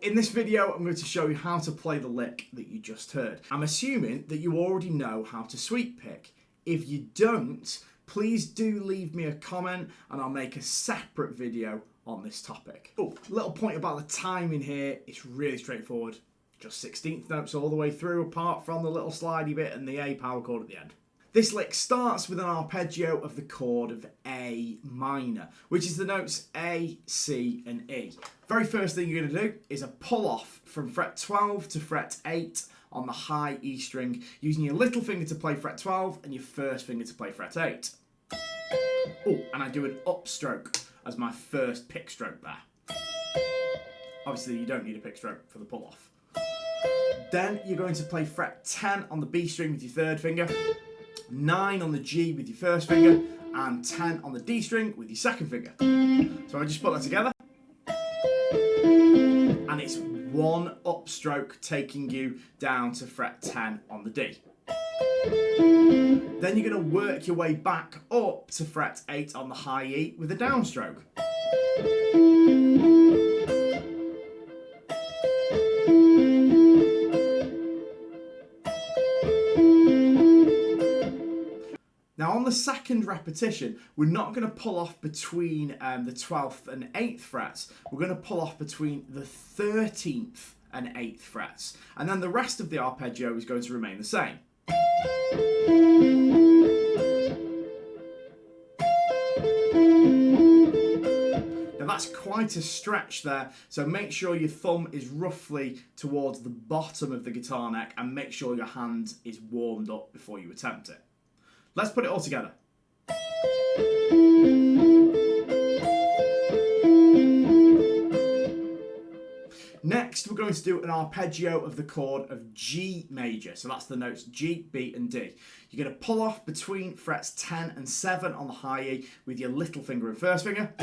in this video, I'm going to show you how to play the lick that you just heard. I'm assuming that you already know how to sweep pick. If you don't, please do leave me a comment and I'll make a separate video on this topic. Oh, little point about the timing here, it's really straightforward. Just 16th notes all the way through, apart from the little slidey bit and the A power chord at the end. This lick starts with an arpeggio of the chord of A minor, which is the notes A, C and E. Very first thing you're going to do is a pull off from fret 12 to fret 8 on the high E string, using your little finger to play fret 12 and your first finger to play fret 8. Oh, and I do an upstroke as my first pick stroke there. Obviously you don't need a pick stroke for the pull off. Then you're going to play fret 10 on the B string with your third finger, 9 on the G with your first finger, and 10 on the D string with your second finger. So I just put that together, and it's one upstroke taking you down to fret 10 on the D. Then you're going to work your way back up to fret 8 on the high E with a downstroke. Now on the second repetition, we're not going to pull off between the 12th and 8th frets. We're going to pull off between the 13th and 8th frets. And then the rest of the arpeggio is going to remain the same. Now that's quite a stretch there, so make sure your thumb is roughly towards the bottom of the guitar neck and make sure your hand is warmed up before you attempt it. Let's put it all together. Next, we're going to do an arpeggio of the chord of G major. So that's the notes G, B and D. You're going to pull off between frets 10 and 7 on the high E with your little finger and first finger.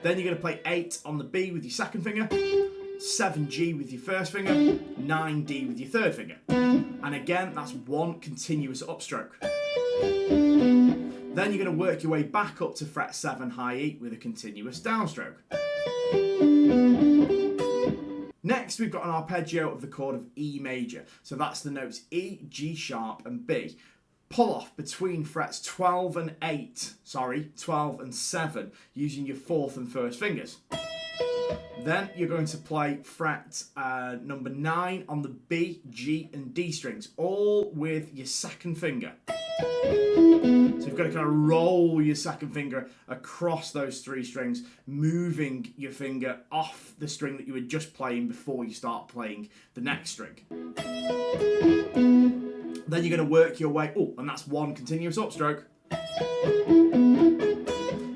Then you're going to play 8 on the B with your second finger, 7G with your first finger, 9D with your third finger. And again, that's one continuous upstroke. Then you're going to work your way back up to fret 7 high E with a continuous downstroke. Next, we've got an arpeggio of the chord of E major. So that's the notes E, G sharp and B. Pull off between frets 12 and 7 using your fourth and first fingers. Then you're going to play fret number 9 on the B, G and D strings, all with your second finger. So you've got to kind of roll your second finger across those 3 strings, moving your finger off the string that you were just playing before you start playing the next string. Then you're going to work your way, and that's one continuous upstroke.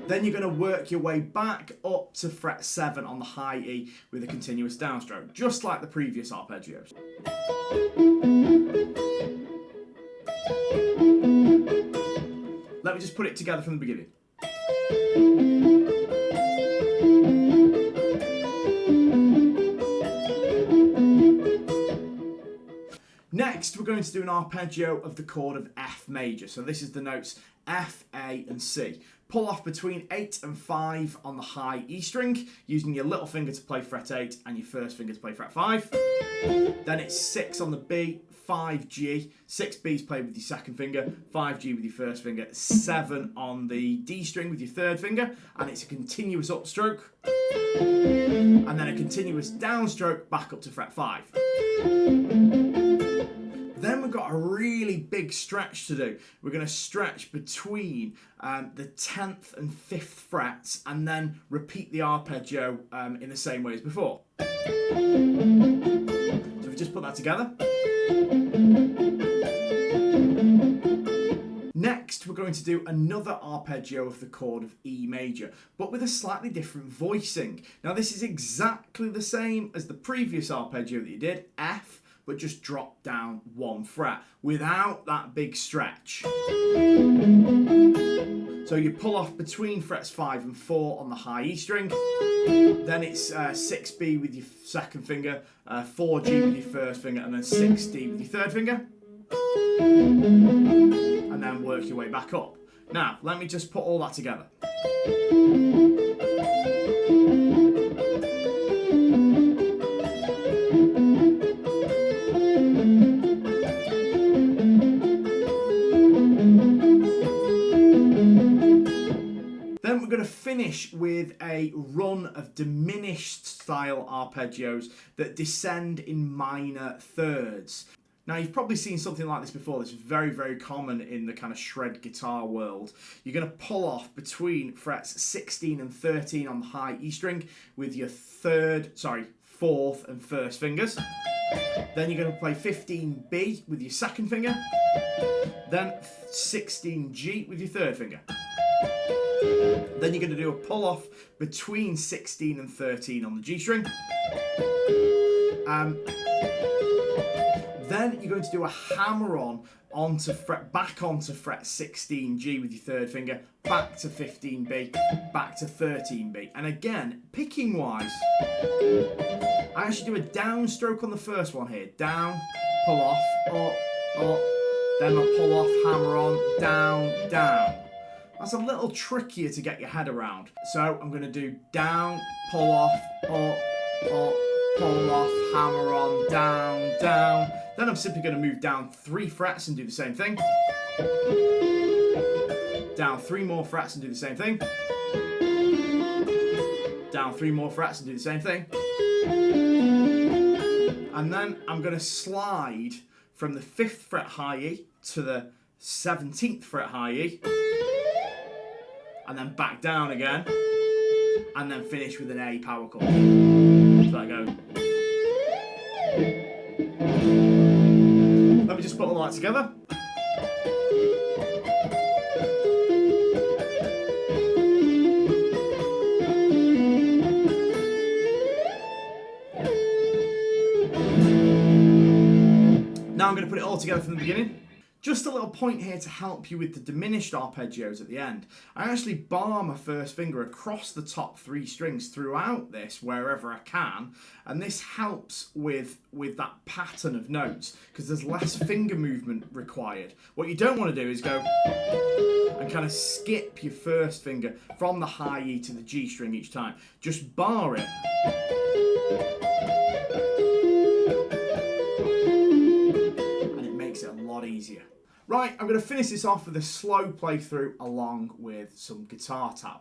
Then you're going to work your way back up to fret 7 on the high E with a continuous downstroke, just like the previous arpeggios. Let me just put it together from the beginning. Next, we're going to do an arpeggio of the chord of F major. So this is the notes F, A and C. Pull off between 8 and 5 on the high E string, using your little finger to play fret 8 and your first finger to play fret 5. Then it's 6 on the B, 5G, 6B is played with your second finger, 5G with your first finger, 7 on the D string with your third finger, and it's a continuous upstroke, and then a continuous downstroke back up to fret 5. Then we've got a really big stretch to do. We're going to stretch between the 10th and 5th frets and then repeat the arpeggio in the same way as before. So if we just put that together. Next, we're going to do another arpeggio of the chord of E major, but with a slightly different voicing. Now this is exactly the same as the previous arpeggio that you did, F, but just drop down 1 fret without that big stretch. So you pull off between frets 5 and 4 on the high E string, then it's 6B with your second finger, 4G with your first finger, and then 6D with your third finger, and then work your way back up. Now, let me just put all that together. going to finish with a run of diminished style arpeggios that descend in minor thirds. Now, you've probably seen something like this before. This is very, very common in the kind of shred guitar world. You're going to pull off between frets 16 and 13 on the high E string with your fourth and first fingers. Then you're going to play 15B with your second finger. Then 16G with your third finger. Then you're going to do a pull off between 16 and 13 on the G string. Then you're going to do a hammer on back onto fret 16G with your third finger, back to 15B, back to 13B. And again, picking wise, I actually do a downstroke on the first one here. Down, pull off, up, then a pull off, hammer on, down, down. That's a little trickier to get your head around. So I'm going to do down, pull off, up, pull off, hammer on, down, down. Then I'm simply going to move down 3 frets and do the same thing. Down 3 more frets and do the same thing. Down 3 more frets and do the same thing. And then I'm going to slide from the 5th fret high E to the 17th fret high E. And then back down again. And then finish with an A power chord. So I go. Let me just put all that together. Now I'm going to put it all together from the beginning. Just a little point here to help you with the diminished arpeggios at the end. I actually bar my first finger across the top 3 strings throughout this wherever I can, and this helps with that pattern of notes because there's less finger movement required. What you don't want to do is go and kind of skip your first finger from the high E to the G string each time. Just bar it. And it makes it a lot easier. Right, I'm going to finish this off with a slow playthrough along with some guitar tab.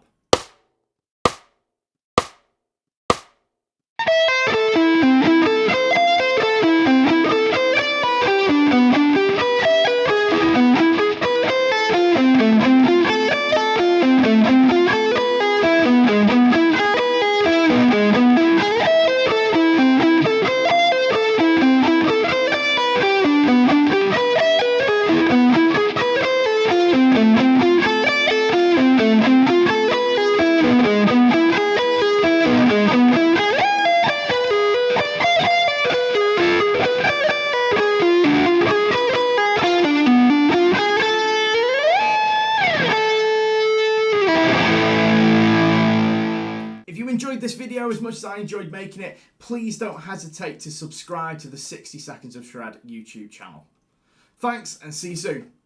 If you enjoyed this video as much as I enjoyed making it, please don't hesitate to subscribe to the 60 Seconds of Shred YouTube channel. Thanks and see you soon.